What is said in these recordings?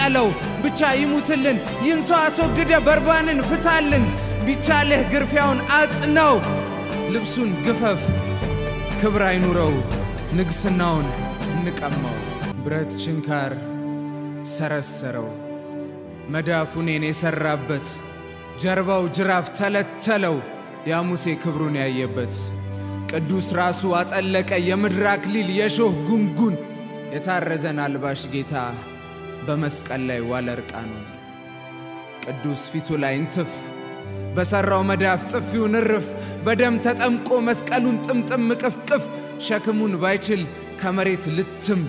ስቀለው ብቻ ይሙትልን ይንሶ አስወግደ በርባንን ፍታልን ቢቻለህ ግርፊያውን አጽናው ልብሱን ግፈፍ ክብር አይኑረው ንግስናውን እንቀማው ብረት ችንካር ሰረሰረው መዳፉን የሰራበት ጀርባው ጅራፍ ተለተለው ያሙሴ ክብሩን ያየበት ቅዱስ ራሱ አጠለቀ የምድር አክሊል የሾህ ጉንጉን የታረዘን አልባሽ ጌታ በመስቀል ላይ ዋለ እርቃኑን ቅዱስ ፊቱ ላይ እንትፍ በሰራው መዳፍ ጥፊውን እርፍ በደም ተጠምቆ መስቀሉን ጥምጥም ቅፍቅፍ ሸክሙን ባይችል ከመሬት ልትም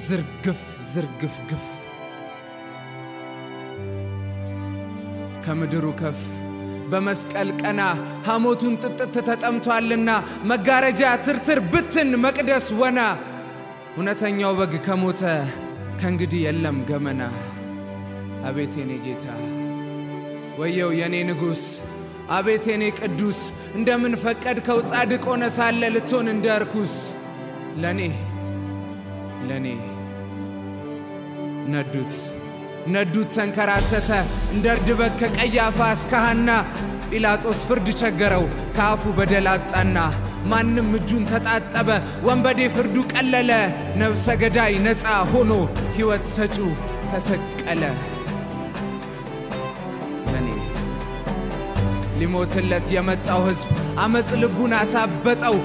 ዝርግፍ ዝርግፍ ግፍ ከምድሩ ከፍ በመስቀል ቀና ሐሞቱን ጥጥት ተጠምቷልና መጋረጃ ትርትር ብትን መቅደስ ወና እውነተኛው በግ ከሞተ ከእንግዲህ የለም ገመና አቤት የኔ ጌታ ወየው የኔ ንጉስ አቤት የኔ ቅዱስ እንደምን ፈቀድከው ጻድቅ ሆነ ሳለ ልትሆን እንደርኩስ ለኔ ነዱት ተንከራተተ እንደርድበክ ከቀያፋ እስከ ሐና ጲላጦስ ፍርድ ቸገረው ካፉ በደል አጣና ማንም እጁን ተጣጠበ ወንበዴ ፍርዱ ቀለለ ነፍሰ ገዳይ ነፃ ሆኖ ሕይወት ሰጪው ተሰቀለ ለኔ ሊሞትለት የመጣው ሕዝብ አመጽ ልቡን አሳበጠው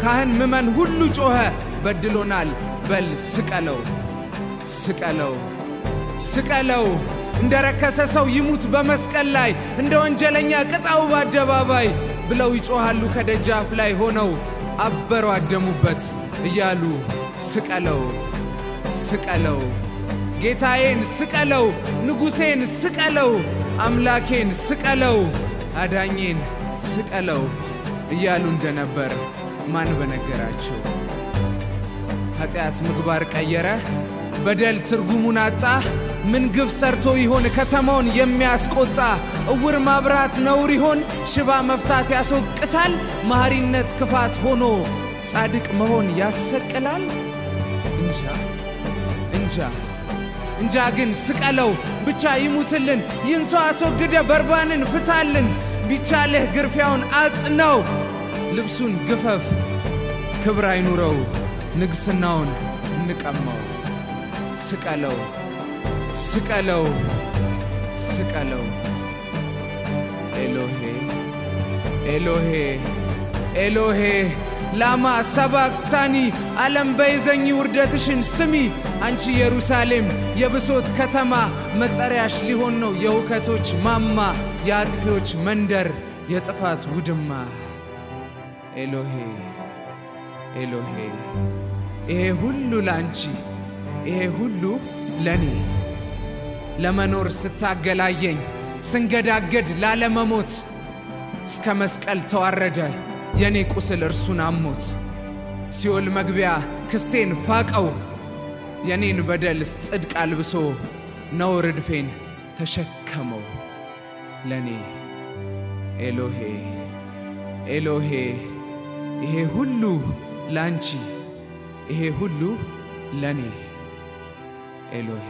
ካህን ምመን ሁሉ ጮኸ በድሎናል በል ስቀለው እንደረከሰ ሰው ይሙት በመስቀል ላይ እንደ ወንጀለኛ ቅጣው በአደባባይ ብለው ይጮሃሉ ከደጃፍ ላይ ሆነው አበሩ አደሙበት እያሉ ስቀለው ጌታዬን ስቀለው ንጉሴን ስቀለው አምላኬን ስቀለው አዳኜን ስቀለው እያሉ እንደነበር ማን በነገራቸው ኃጢአት ምግባር ቀየረ በደል ትርጉሙን አጣ ምን ግፍ ሰርቶ ይሆን ከተማውን የሚያስቆጣ እውር ማብራት ነውር ይሆን ሽባ መፍታት ያስወቅሳል ማህሪነት ክፋት ሆኖ ጻድቅ መሆን ያሰቅላል እንጃ ግን ስቀለው ብቻ ይሙትልን ይንሶ አስወግደ በርባንን ፍታልን ቢቻለህ ግርፊያውን አጽናው ልብሱን ግፈፍ ክብር አይኑረው ንግስናውን እንቀማው ስቀለው ኤሎሄ ላማ ሰባክታኒ ዓለም በይዘኝ ውርደትሽን ስሚ አንቺ ኢየሩሳሌም የብሶት ከተማ መጠሪያሽ ሊሆን ነው የውከቶች ማማ የአጥፊዎች መንደር የጥፋት ውድማ ኤሎሄ ይሄ ሁሉ ላንቺ ይሄ ሁሉ ለኔ ለመኖር ስታገላየኝ ስንገዳገድ ላለመሞት እስከ መስቀል ተዋረደ የኔ ቁስል እርሱን አሞት ሲኦል መግቢያ ክሴን ፋቀው የኔን በደል ጽድቅ አልብሶ ነው ርድፌን ተሸከመው ለኔ ኤሎሄ ይሄ ሁሉ ላንቺ ይሄ ሁሉ ለኔ ኤሎሄ